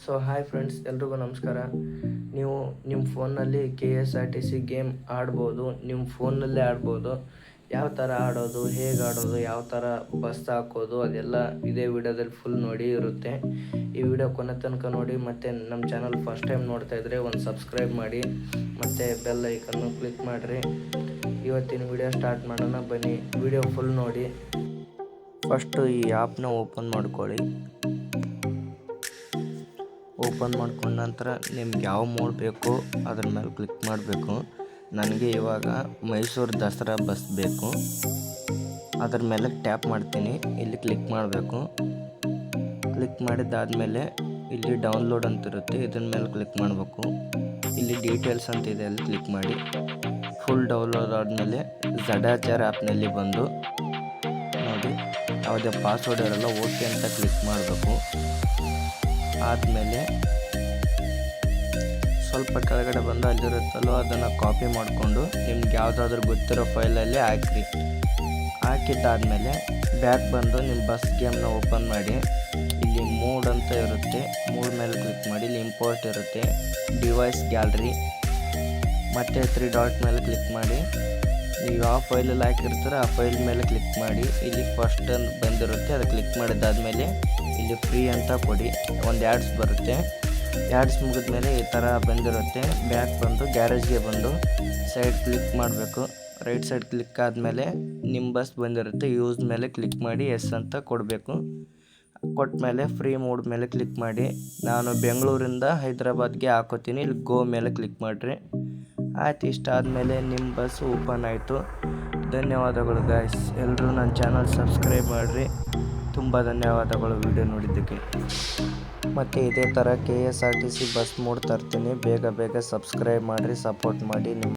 So hi friends, ಎಲ್ರಿಗೂ ನಮಸ್ಕಾರ. ನೀವು ನಿಮ್ಮ ಫೋನ್ನಲ್ಲಿ KSRTC ಗೇಮ್ ಆಡ್ಬೋದು. ನಿಮ್ಮ ಫೋನ್ನಲ್ಲೇ ಆಡ್ಬೋದು. ಯಾವ ಥರ ಆಡೋದು, ಹೇಗೆ ಆಡೋದು, ಯಾವ ಥರ ಬಸ್ ಹಾಕೋದು, ಅದೆಲ್ಲ ಇದೇ ವಿಡಿಯೋದಲ್ಲಿ ಫುಲ್ ನೋಡಿ ಇರುತ್ತೆ. ಈ ವಿಡಿಯೋ ಕೊನೆ ತನಕ ನೋಡಿ. ಮತ್ತು ನಮ್ಮ ಚಾನಲ್ ಫಸ್ಟ್ ಟೈಮ್ ನೋಡ್ತಾ ಇದ್ದರೆ ಒಂದು ಸಬ್ಸ್ಕ್ರೈಬ್ ಮಾಡಿ ಮತ್ತು ಬೆಲ್ ಐಕನ್ನು ಕ್ಲಿಕ್ ಮಾಡಿರಿ. ಇವತ್ತಿನ ವಿಡಿಯೋ ಸ್ಟಾರ್ಟ್ ಮಾಡೋಣ ಬನ್ನಿ. ವಿಡಿಯೋ ಫುಲ್ ನೋಡಿ. ಫಸ್ಟು ಈ ಆ್ಯಪ್ನ ಓಪನ್ ಮಾಡ್ಕೊಳ್ಳಿ. ಓಪನ್ ಮಾಡ್ಕೊಂಡ ನಂತರ ನಿಮ್ಗೆ ಯಾವ ಮೋಡ್ ಬೇಕು ಅದ್ರ ಮೇಲೆ ಕ್ಲಿಕ್ ಮಾಡಬೇಕು. ನನಗೆ ಇವಾಗ ಮೈಸೂರು ದಸರಾ ಬಸ್ ಬೇಕು. ಅದ್ರ ಮೇಲೆ ಟ್ಯಾಪ್ ಮಾಡ್ತೀನಿ. ಇಲ್ಲಿ ಕ್ಲಿಕ್ ಮಾಡಬೇಕು. ಕ್ಲಿಕ್ ಮಾಡಿದ್ದಾದಮೇಲೆ ಇಲ್ಲಿ ಡೌನ್ಲೋಡ್ ಅಂತಿರುತ್ತೆ, ಇದರ ಮೇಲೆ ಕ್ಲಿಕ್ ಮಾಡಬೇಕು. ಇಲ್ಲಿ ಡೀಟೇಲ್ಸ್ ಅಂತ ಇದೆ, ಅಲ್ಲಿ ಕ್ಲಿಕ್ ಮಾಡಿ. ಫುಲ್ ಡೌನ್ಲೋಡ್ ಆದಮೇಲೆ ಜಡಾಚಾರ್ ಆ್ಯಪ್ನಲ್ಲಿ ಬಂದು ನೋಡಿ, ಯಾವುದೇ ಪಾಸ್ವರ್ಡ್ ಇರಲ್ಲ, ಓಕೆ ಅಂತ ಕ್ಲಿಕ್ ಮಾಡಬೇಕು. ಆದಮೇಲೆ ಸ್ವಲ್ಪ ಕೆಳಗಡೆ ಬಂದು ಅಲ್ಲಿರುತ್ತಲ್ಲೋ ಅದನ್ನು ಕಾಪಿ ಮಾಡಿಕೊಂಡು ನಿಮ್ಗೆ ಯಾವುದಾದ್ರೂ ಗೊತ್ತಿರೋ ಫೈಲಲ್ಲಿ ಹಾಕ್ರಿ. ಹಾಕಿದ್ದಾದಮೇಲೆ ಬ್ಯಾಕ್ ಬಂದು ನಿಮ್ಮ ಬಸ್ ಗೇಮ್ನ ಓಪನ್ ಮಾಡಿ. ಇಲ್ಲಿ ಮೂಡ್ ಅಂತ ಇರುತ್ತೆ, ಮೂಡ್ ಮೇಲೆ ಕ್ಲಿಕ್ ಮಾಡಿ. ಇಲ್ಲಿ ಇಂಪೋರ್ಟ್ ಇರುತ್ತೆ, ಡಿವೈಸ್ ಗ್ಯಾಲರಿ ಮತ್ತು 3 ಡಾಟ್ ಮೇಲೆ ಕ್ಲಿಕ್ ಮಾಡಿ. ನೀವು ಯಾವ ಫೈಲಲ್ಲಿ ಹಾಕಿರ್ತೀರೋ ಆ ಫೈಲ್ ಮೇಲೆ ಕ್ಲಿಕ್ ಮಾಡಿ. ಇಲ್ಲಿ ಫಸ್ಟ್ ಬಂದಿರುತ್ತೆ, ಅದು ಕ್ಲಿಕ್ ಮಾಡಿದ್ದಾದಮೇಲೆ ಇಲ್ಲಿ ಫ್ರೀ ಅಂತ ಕೊಡಿ. ಒಂದು ಆ್ಯಡ್ಸ್ ಬರುತ್ತೆ. ಆ್ಯಡ್ಸ್ ಮುಗಿದ್ಮೇಲೆ ಈ ಥರ ಬಂದಿರುತ್ತೆ. ಬ್ಯಾಕ್ ಬಂದು ಗ್ಯಾರೇಜ್ಗೆ ಬಂದು ಸೈಡ್ ಕ್ಲಿಕ್ ಮಾಡಬೇಕು. ರೈಟ್ ಸೈಡ್ ಕ್ಲಿಕ್ ಆದಮೇಲೆ ನಿಮ್ಮ ಬಸ್ ಬಂದಿರುತ್ತೆ, ಯೂಸ್ ಮೇಲೆ ಕ್ಲಿಕ್ ಮಾಡಿ ಎಸ್ ಅಂತ ಕೊಡಬೇಕು. ಕೊಟ್ಟ ಮೇಲೆ ಫ್ರೀ ಮೋಡ್ ಮೇಲೆ ಕ್ಲಿಕ್ ಮಾಡಿ. ನಾನು ಬೆಂಗಳೂರಿಂದ ಹೈದ್ರಾಬಾದ್ಗೆ ಹಾಕೋತೀನಿ, ಇಲ್ಲಿ ಗೋ ಮೇಲೆ ಕ್ಲಿಕ್ ಮಾಡಿರಿ. ಆಯ್ತು, ಇಷ್ಟ ಆದಮೇಲೆ ನಿಮ್ಮ ಬಸ್ ಓಪನ್ ಆಯಿತು. ಧನ್ಯವಾದಗಳು ಗಾಯ್ಸ್. ಎಲ್ಲರೂ ನನ್ನ ಚಾನಲ್ ಸಬ್ಸ್ಕ್ರೈಬ್ ಮಾಡಿರಿ. ತುಂಬ ಧನ್ಯವಾದಗಳು ವಿಡಿಯೋ ನೋಡಿದ್ದಕ್ಕೆ. ಮತ್ತು ಇದೇ ಥರ KSRTC ಬಸ್ ಮೋಡ್ ತರ್ತೀನಿ. ಬೇಗ ಸಬ್ಸ್ಕ್ರೈಬ್ ಮಾಡಿರಿ, ಸಪೋರ್ಟ್ ಮಾಡಿ.